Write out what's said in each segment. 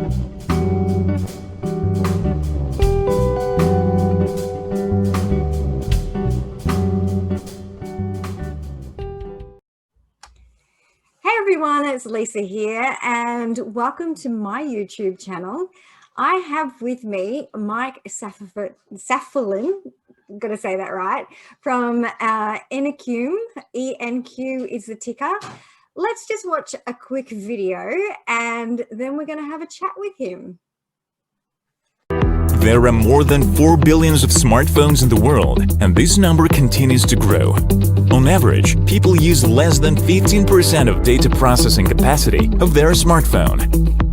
Everyone, it's Lisa here and welcome to my YouTube channel. I have with me Mike Sayfullin, I'm going to say that right, from ENECUUM. ENQ is the ticker. Let's just watch a quick video and then we're going to have a chat with him. There are more than 4 billion of smartphones in the world, and this number continues to grow. On average, people use less than 15% of data processing capacity of their smartphone.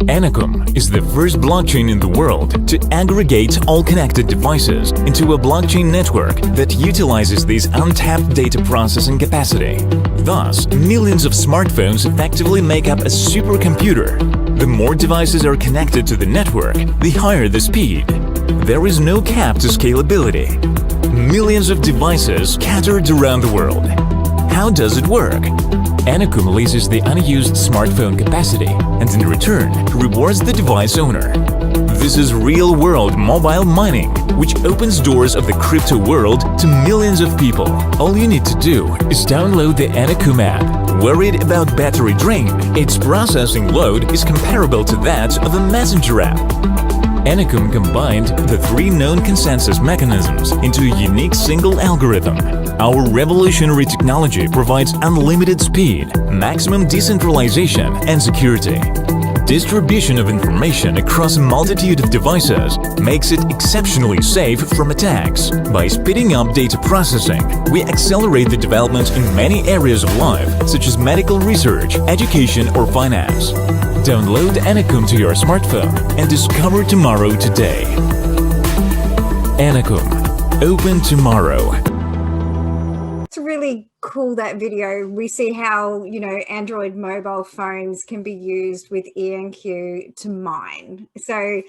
ENECUUM is the first blockchain in the world to aggregate all connected devices into a blockchain network that utilizes this untapped data processing capacity. Thus, millions of smartphones effectively make up a supercomputer. The more devices are connected to the network, the higher the speed. There is no cap to scalability. Millions of devices scattered around the world. How does it work? ENECUUM leases the unused smartphone capacity and in return rewards the device owner. This is real-world mobile mining, which opens doors of the crypto world to millions of people. All you need to do is download the ENECUUM app. Worried about battery drain? Its processing load is comparable to that of a messenger app. ENECUUM combined the 3 known consensus mechanisms into a unique single algorithm. Our revolutionary technology provides unlimited speed, maximum decentralization, and security. Distribution of information across a multitude of devices makes it exceptionally safe from attacks. By speeding up data processing, we accelerate the development in many areas of life, such as medical research, education, or finance. Download ENECUUM to your smartphone and discover tomorrow today. ENECUUM. Open tomorrow. It's really cool, that video. We see how, Android mobile phones can be used with ENQ to mine. So,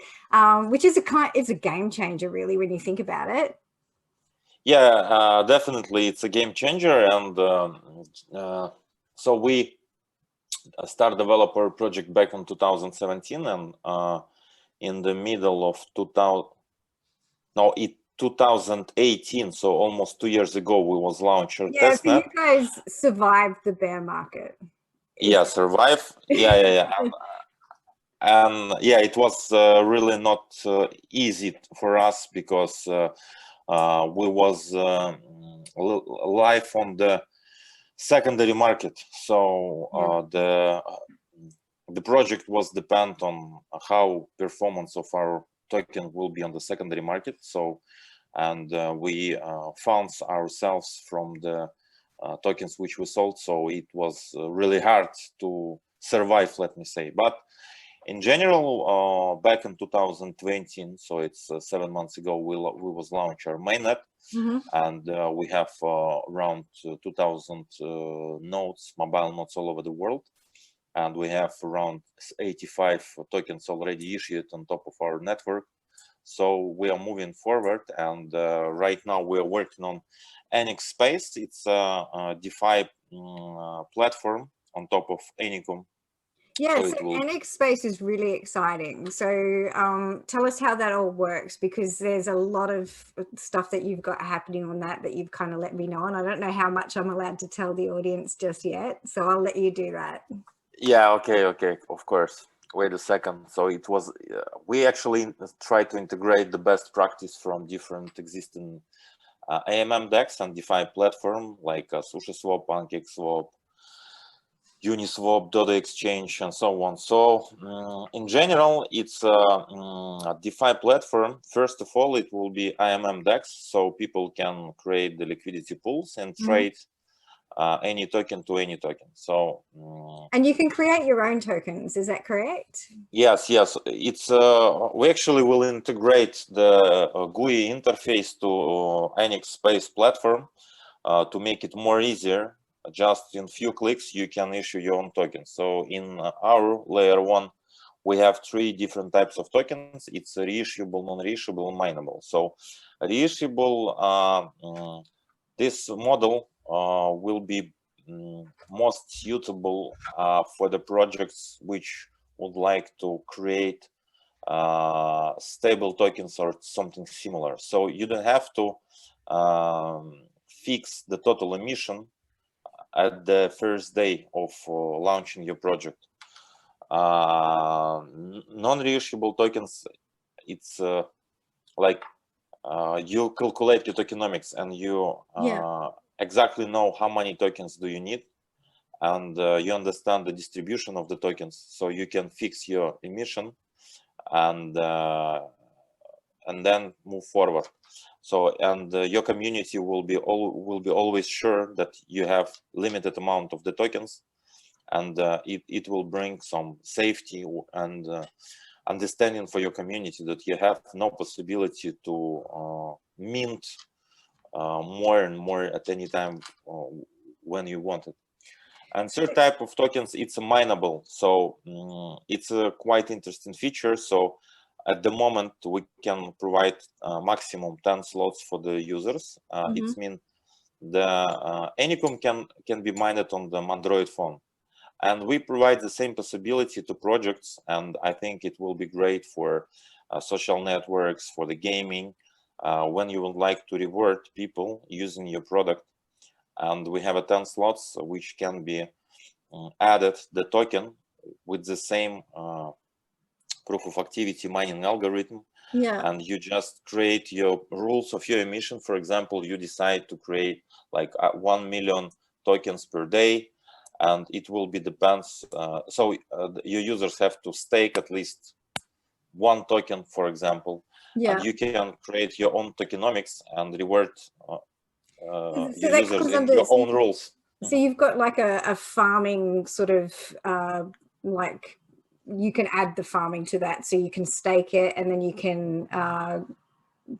which is it's a game changer, really, when you think about it. Yeah, definitely, it's a game changer, and so we started develop our project back in 2017, and in the middle of 2018, so almost 2 years ago, we was launched our testnet. So you guys survived the bear market. Yeah, survive. Yeah. And yeah, it was really not easy for us because we was live on the secondary market. So the project was dependent on how performance of our token will be on the secondary market. So, and we found ourselves from the tokens which we sold. So it was really hard to survive, let me say. But in general, back in 2020, so it's 7 months ago, we was launched our mainnet, and we have around 2,000 nodes, mobile nodes all over the world, and we have around 85 tokens already issued on top of our network. So we are moving forward, and right now we are working on ENEC Space. It's a DeFi platform on top of ENECUUM. Yeah, so ENEC Space is really exciting. So tell us how that all works, because there's a lot of stuff that you've got happening on that you've kind of let me know. And I don't know how much I'm allowed to tell the audience just yet. So I'll let you do that. Yeah, okay, of course. Wait a second. So it was, we actually tried to integrate the best practice from different existing AMM DEX and DeFi platform like SushiSwap, PancakeSwap, Uniswap, Dodo Exchange, and so on. So in general, it's a DeFi platform. First of all, it will be IMM DEX, so people can create the liquidity pools and trade any token to any token. So and you can create your own tokens, is that correct? Yes. It's we actually will integrate the GUI interface to ENEC Space platform to make it more easier. Just in few clicks, you can issue your own tokens. So in our layer 1, we have 3 different types of tokens. It's reissuable, non-reissuable, and mineable. So reissuable, this model will be most suitable for the projects which would like to create stable tokens or something similar. So you don't have to fix the total emission at the first day of launching your project. Non-reissuable tokens, it's like you calculate your tokenomics and you exactly know how many tokens do you need, and you understand the distribution of the tokens, so you can fix your emission and then move forward. So, and your community will be always sure that you have limited amount of the tokens, and it will bring some safety and understanding for your community that you have no possibility to mint more and more at any time when you want it. And third type of tokens, it's a mineable. So it's a quite interesting feature. So at the moment, we can provide maximum 10 slots for the users. It means the ENECUUM can be mined on the Android phone. And we provide the same possibility to projects. And I think it will be great for social networks, for the gaming, when you would like to reward people using your product. And we have a 10 slots which can be added the token with the same proof of activity mining algorithm. And you just create your rules of your emission. For example, you decide to create like 1 million tokens per day, and it will be depends. So your users have to stake at least 1 token, for example, and you can create your own tokenomics and reward your users in your own rules. So you've got like a farming sort of like you can add the farming to that, so you can stake it and then you can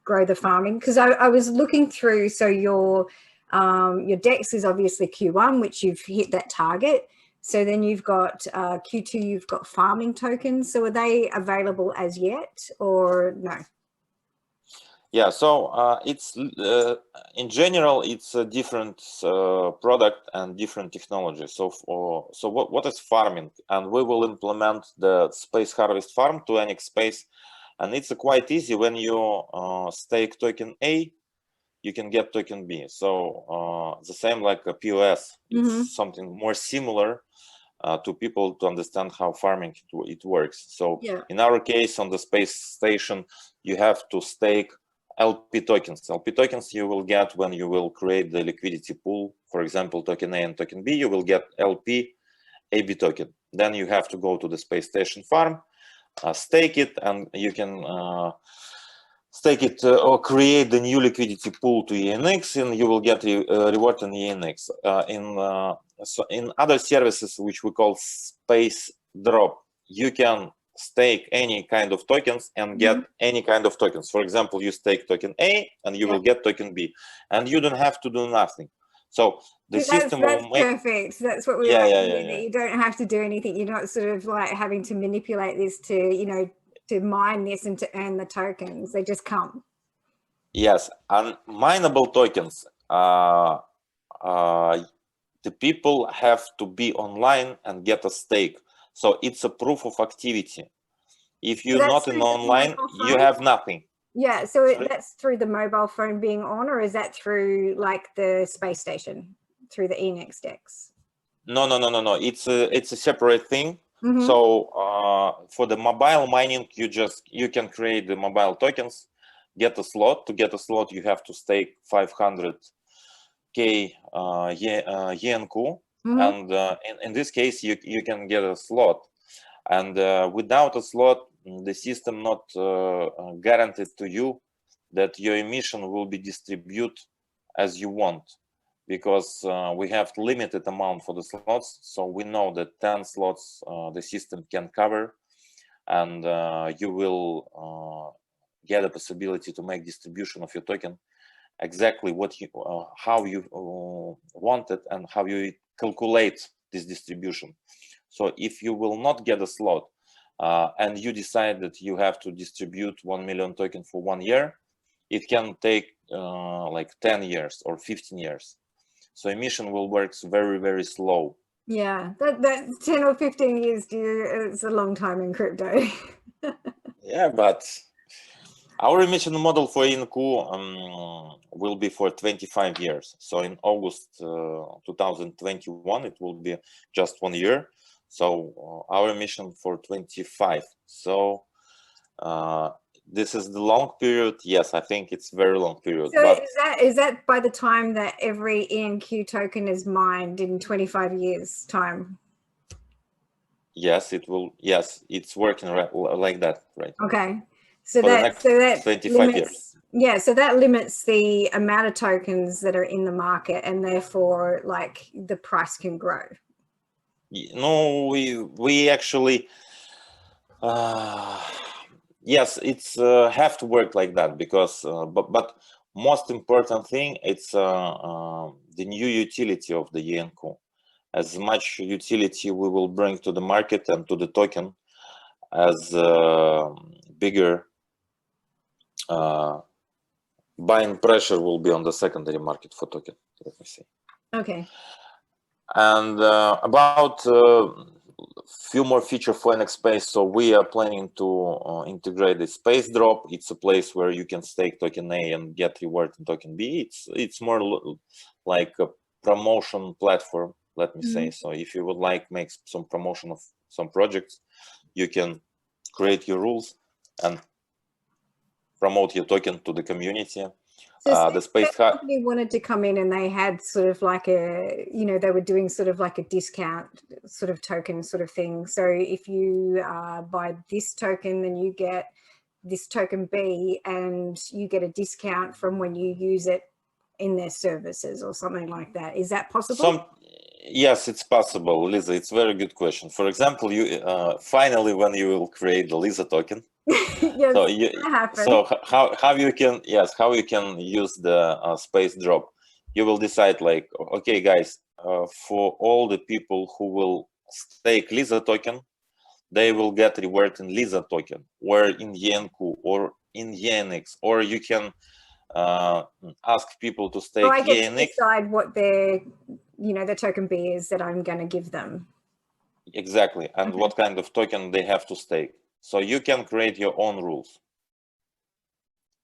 grow the farming. Because I was looking through, so your DEX is obviously Q1, which you've hit that target. So then you've got Q2, you've got farming tokens. So are they available as yet or no? Yeah, so it's in general, it's a different product and different technology. So what is farming? And we will implement the space harvest farm to ENEC space, and it's quite easy. When you stake token A, you can get token B. So the same like a POS. It's something more similar to people to understand how farming it works. So in our case, on the space station, you have to stake LP tokens. LP tokens you will get when you will create the liquidity pool. For example, token A and token B, you will get LP AB token. Then you have to go to the space station farm, stake it, and you can stake it or create the new liquidity pool to ENX, and you will get reward in ENX. So in other services, which we call space drop, you can stake any kind of tokens and get any kind of tokens. For example, you stake token A and you will get token B, and you don't have to do nothing. So the system that's will make perfect. That's what we like to hear, that you don't have to do anything. You're not sort of like having to manipulate this to, you know, to mine this and to earn the tokens. They just come. Yes, and mineable tokens, the people have to be online and get a stake. So it's a proof of activity. If you're not in online, you have nothing. Yeah, so that's through the mobile phone being on, or is that through like the space station, through the ENEX DEX? No. It's a separate thing. So for the mobile mining, you can create the mobile tokens, get a slot. To get a slot, you have to stake 500K ENQ, and in this case, you can get a slot. And without a slot, the system not guaranteed to you that your emission will be distributed as you want, because we have limited amount for the slots. So we know that 10 slots the system can cover, and you will get a possibility to make distribution of your token exactly what you how you want it and how you calculate this distribution. So if you will not get a slot and you decide that you have to distribute 1 million token for 1 year, it can take like 10 years or 15 years. So emission will work very, very slow. Yeah, that 10 or 15 years is a long time in crypto. Yeah, but our emission model for ENQ will be for 25 years. So in August 2021, it will be just 1 year. So our emission for 25. So this is the long period. Yes, I think it's very long period. So but is that by the time that every ENQ token is mined in 25 years time? Yes, it will. Yes, it's working like that, right? Okay. So for that 25 limits, years. Yeah, so that limits the amount of tokens that are in the market, and therefore like the price can grow. No, we actually yes, it's have to work like that, because but most important thing, it's the new utility of the ENQ. As much utility we will bring to the market and to the token, as bigger buying pressure will be on the secondary market for token. Let me see. Okay. And about few more feature for NX Space. So we are planning to integrate the space drop. It's a place where you can stake token A and get reward in token B. It's more like a promotion platform, let me say. So if you would like make some promotion of some projects, you can create your rules and promote your token to the community. So the space company wanted to come in and they had sort of like a, you know, they were doing sort of like a discount sort of token sort of thing. So if you buy this token, then you get this token B and you get a discount from when you use it in their services or something like that. Is that possible? Yes, it's possible, Lisa. It's a very good question. For example, you finally, when you will create the Lisa token, yes, so how you can how you can use the space drop. You will decide like, okay, guys, for all the people who will stake Lisa token, they will get reward in Lisa token, or in ENQ, or in ENX, or you can ask people to stake I get ENX. to decide what their, you know, the token B is that I'm going to give them. Exactly, and what kind of token they have to stake. So you can create your own rules.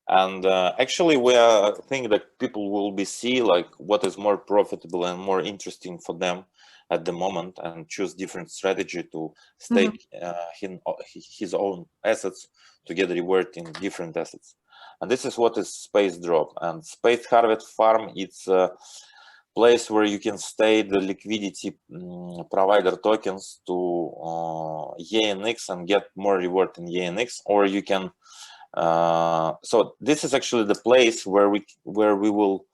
And actually, we are thinking that people will be see like what is more profitable and more interesting for them at the moment, and choose different strategy to stake his own assets to get reward in different assets. And this is what is Space Drop. And Space Harvest Farm, it's a place where you can stake the liquidity provider tokens to ENX and get more reward in ENX, or you can so this is actually the place where we will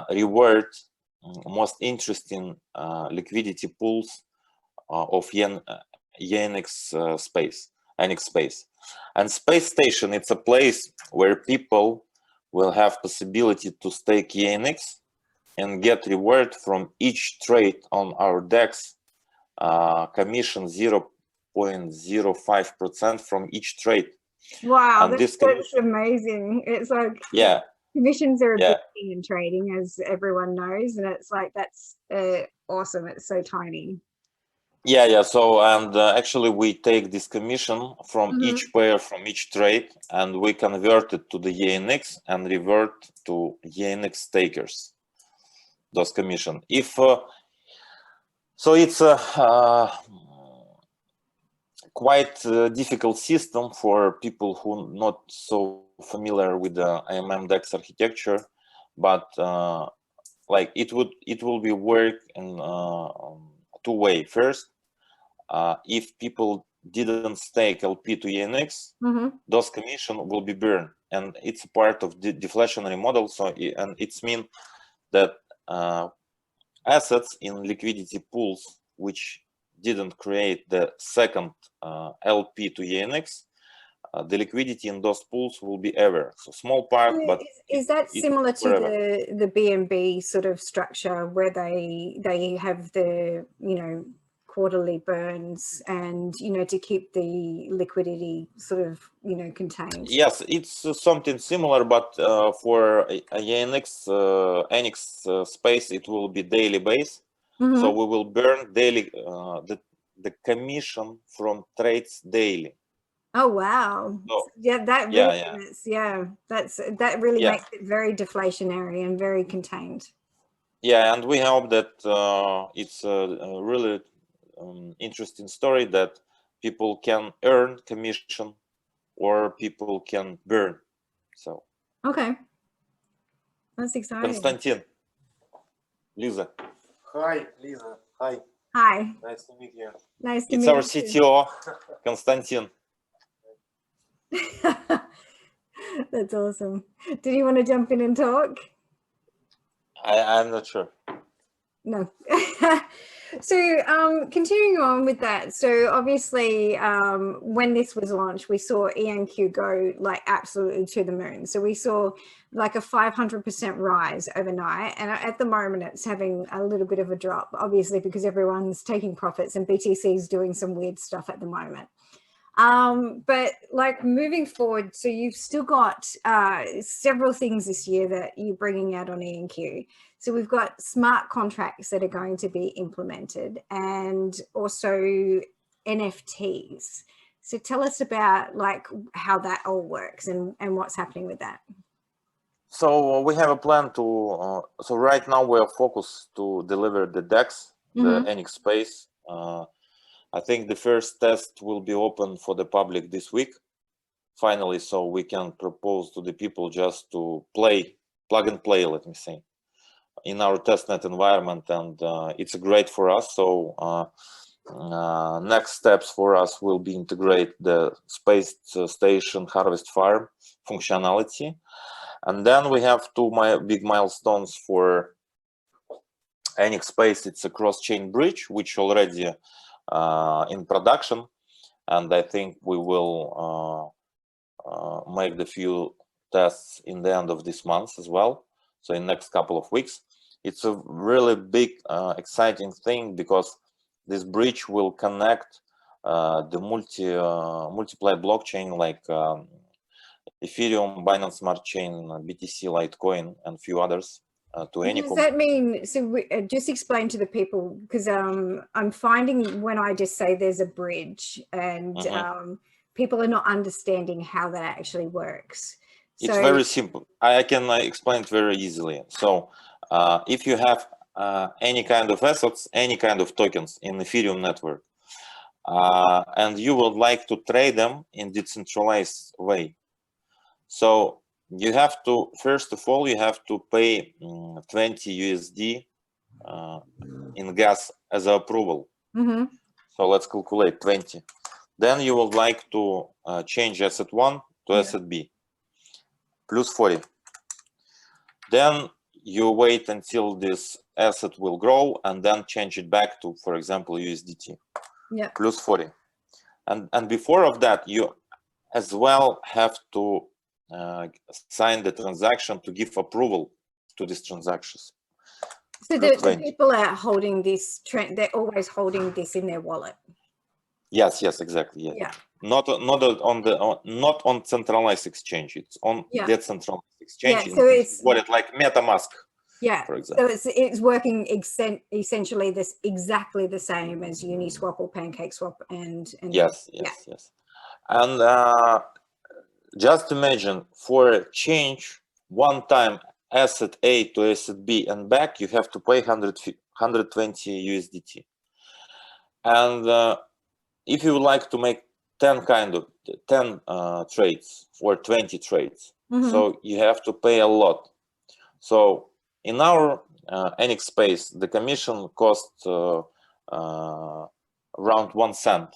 reward most interesting liquidity pools of ENX space, ENX space. And Space Station, it's a place where people will have possibility to stake ENX and get reward from each trade on our DEX, commission 0.05% from each trade. Wow, that's amazing. It's like, yeah, commissions are a big thing in trading, as everyone knows, and it's like, that's awesome. It's so tiny. So and actually we take this commission from each pair, from each trade, and we convert it to the ENX and revert to ENX stakers those commission. If so, it's a quite difficult system for people who not so familiar with the AMM DEX architecture, but like it will be work in two-way. First, if people didn't stake LP to ENX, those commission will be burned, and it's a part of the deflationary model. So and it's mean that assets in liquidity pools which didn't create the second LP to ENX, the liquidity in those pools will be ever. So small part, but is that similar to the BNB sort of structure where they have the, you know, quarterly burns and, you know, to keep the liquidity sort of, you know, contained? Yes, it's something similar, but for ENX space, it will be daily base. So we will burn daily the commission from trades daily. Oh wow. So Yeah, that yeah, really yeah, is, that really yeah, makes it very deflationary and very contained. yeah, and we hope that it's a really interesting story that people can earn commission or people can burn. So Okay, that's exciting. Konstantin, Lisa. Hi, Lisa. Hi. Hi, Nice to meet you. nice to It's meet our you too. CTO, Konstantin. That's awesome. Did you want to jump in and talk? I'm not sure. No. So continuing on with that, so obviously when this was launched, we saw ENQ go like absolutely to the moon. So we saw like a 500% rise overnight, and at the moment it's having a little bit of a drop, obviously because everyone's taking profits and BTC is doing some weird stuff at the moment. But like moving forward, so you've still got several things this year that you're bringing out on ENQ. So we've got smart contracts that are going to be implemented, and also NFTs. So tell us about like how that all works and what's happening with that. So we have a plan to, so right now we are focused to deliver the DEX, the ENEC space. I think the first test will be open for the public this week, finally, so we can propose to the people just to play, plug and play, let me say, in our testnet environment, and it's great for us. So next steps for us will be integrate the space station harvest farm functionality, and then we have two big milestones for ENEC space. It's a cross-chain bridge, which already in production, and I think we will make the few tests in the end of this month as well, so in next couple of weeks. It's a really big exciting thing, because this bridge will connect the multiply blockchain like Ethereum, Binance Smart Chain, BTC, Litecoin, and few others to ENECUUM. Does that mean, so just explain to the people, because I'm finding when I just say there's a bridge and people are not understanding how that actually works. It's very simple. I can explain it very easily. So if you have any kind of assets, any kind of tokens in the Ethereum network, and you would like to trade them in decentralized way, so you have to, first of all, you have to pay 20 USD in gas as an approval. So let's calculate 20. Then you would like to change asset 1 to asset B, plus 40. Then you wait until this asset will grow and then change it back to, for example, USDT, plus 40. And before of that, you as well have to sign the transaction to give approval to these transactions. So the people are holding this, they're always holding this in their wallet. Yes, yes, exactly. Yeah. Not on centralized exchange. It's on decentralized exchange. So it's wallet like MetaMask. For example. So it's working essentially exactly the same as Uniswap or PancakeSwap and yes. And just imagine, for a change one time asset A to asset B and back, you have to pay 120 USDT. And if you would like to make 10 trades or 20 trades, so you have to pay a lot. So in our ENEC space, the commission costs around 1 cent.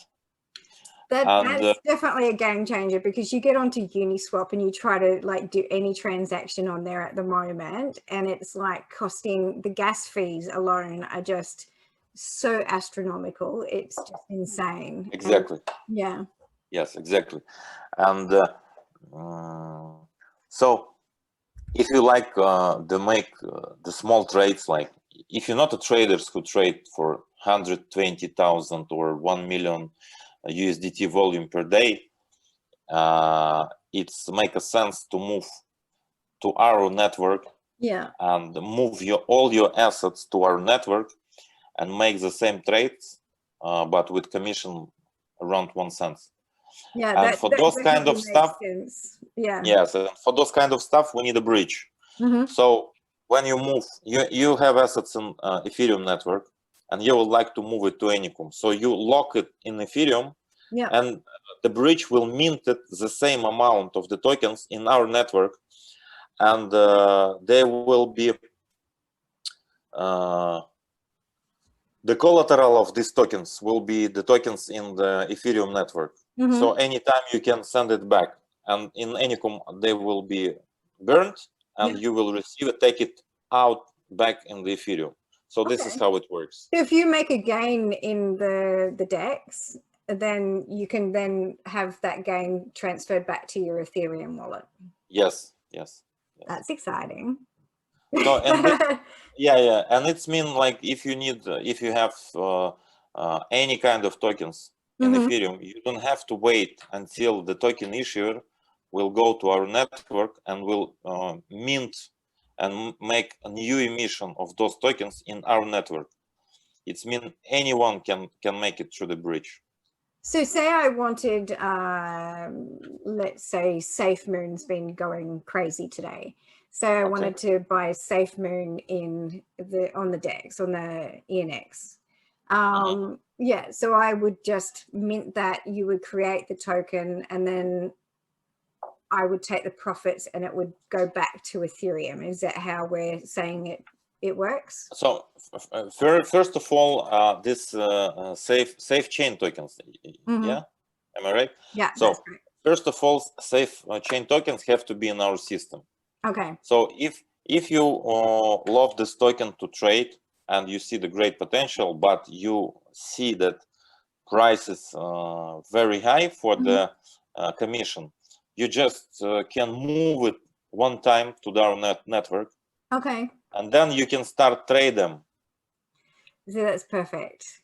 That's definitely a game changer, because you get onto Uniswap and you try to like do any transaction on there at the moment, and it's like costing, the gas fees alone are just so astronomical. It's just insane. Exactly. And, yes, exactly. And so if you like make the small trades, like if you're not a traders who trade for 120,000 or 1 million USDT volume per day, it's make a sense to move to our network and move all your assets to our network and make the same trades, but with commission around 1 cent. Yeah, And that for those kind definitely of stuff, makes sense. Yeah. yes, for those kind of stuff, we need a bridge. So when you move, you have assets in Ethereum network, and you would like to move it to ENECUUM. So you lock it in Ethereum, Yeah. and the bridge will mint it the same amount of the tokens in our network, and they will be the collateral of these tokens will be the tokens in the Ethereum network. So anytime you can send it back, and in ENECUUM they will be burned, and you will receive it, take it out back in the Ethereum. So this is how it works. So if you make a gain in the DEX, then you can then have that gain transferred back to your Ethereum wallet. Yes, yes. That's exciting. So and yeah, and it's mean like if you need, if you have any kind of tokens in Ethereum, you don't have to wait until the token issuer will go to our network and will mint and make a new emission of those tokens in our network. It's mean anyone can make it through the bridge. So say I wanted, let's say SafeMoon's been going crazy today. So I wanted to buy SafeMoon on the DEX, on the ENX. Yeah, so I would just mint that, you would create the token, and then I would take the profits and it would go back to Ethereum. Is that how we're saying it works? So first of all, this safe chain tokens, yeah, am I right? Yeah. So first of all, safe chain tokens have to be in our system. Okay. So if you love this token to trade and you see the great potential, but you see that price is very high for the commission, you just can move it one time to our network. Okay. And then you can start trade them. So that's perfect.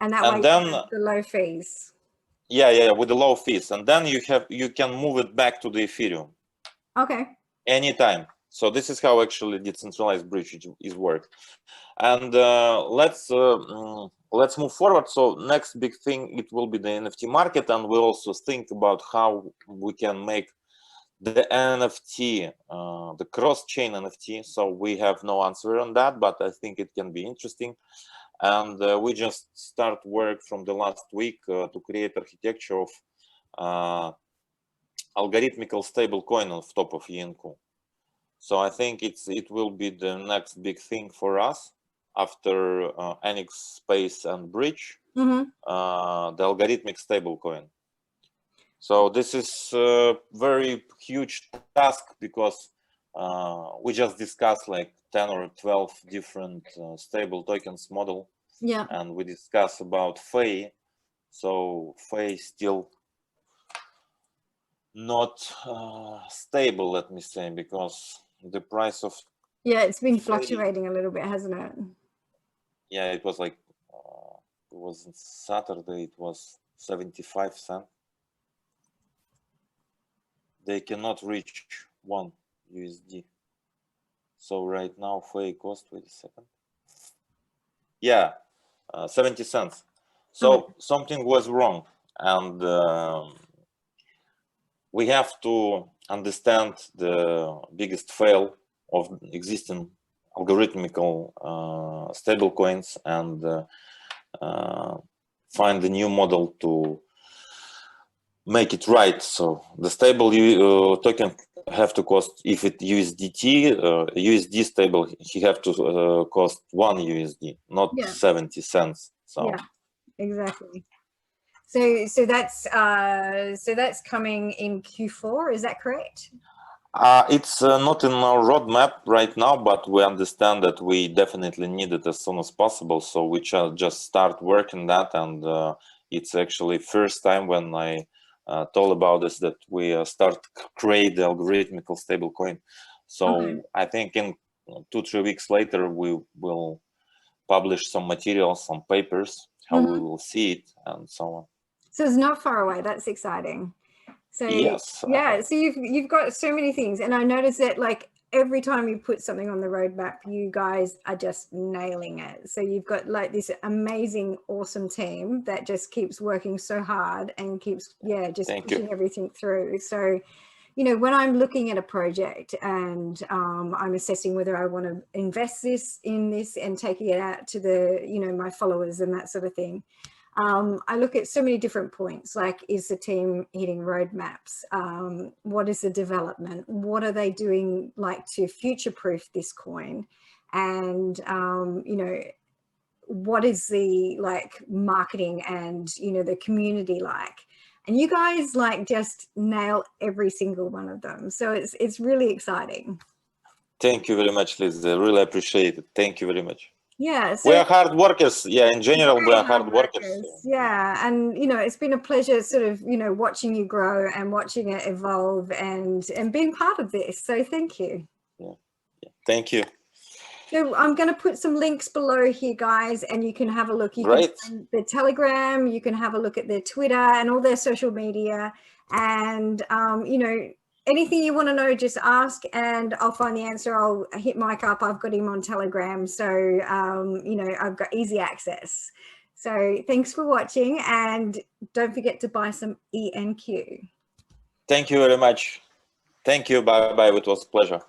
And that way you have the low fees. Yeah, with the low fees. And then you can move it back to the Ethereum. Okay. Anytime. So this is how actually decentralized bridge is work. And let's move forward. So next big thing, it will be the NFT market, and we'll also think about how we can make the NFT, the cross-chain NFT. So we have no answer on that, but I think it can be interesting. And we just start work from the last week to create architecture of algorithmical stable coin on top of ENQ. So I think it will be the next big thing for us after Annex Space and Bridge, the algorithmic stable coin. So this is a very huge task because we just discussed like 10 or 12 different stable tokens model. Yeah. And we discussed about FEI. So FEI still not stable, let me say, because the price of it's been fluctuating a little bit, hasn't it? Yeah, it was like it was on Saturday, it was 75 cents. They cannot reach 1 USD. So right now FEI cost, wait a second, 70 cents. So something was wrong, and we have to understand the biggest fail of existing algorithmical stable coins and find a new model to make it right. So the stable token have to cost, if it USD stable, he have to cost 1 USD, not 70 cents. So yeah, exactly. So that's coming in Q4, is that correct? It's not in our roadmap right now, but we understand that we definitely need it as soon as possible. So we just start working that, and it's actually first time when I told about this that we start create the algorithmical stable coin. So I think in 2-3 weeks later we will publish some materials, some papers, how we will see it, and so on. So it's not far away. That's exciting. So yes, yeah, so you've got so many things, and I noticed that like every time you put something on the roadmap, you guys are just nailing it. So you've got like this amazing, awesome team that just keeps working so hard and keeps, just pushing everything through. So, you know, when I'm looking at a project and I'm assessing whether I want to invest in this and taking it out to the, you know, my followers and that sort of thing, I look at so many different points, like, is the team hitting roadmaps? What is the development? What are they doing, like, to future-proof this coin? And, you know, what is the, like, marketing and, you know, the community like? And you guys, like, just nail every single one of them. So it's really exciting. Thank you very much, Liz. I really appreciate it. Thank you very much. Yeah, so we are hard workers. Yeah, in general, we are hard workers. Yeah, and you know, it's been a pleasure sort of, you know, watching you grow and watching it evolve and being part of this. So thank you. Yeah. Thank you. So I'm going to put some links below here, guys, and you can have a look. You can find the Telegram, you can have a look at their Twitter and all their social media. And, you know, anything you want to know, just ask and I'll find the answer. I'll hit Mike up. I've got him on Telegram. So, you know, I've got easy access. So thanks for watching and don't forget to buy some ENQ. Thank you very much. Thank you. Bye-bye. It was a pleasure.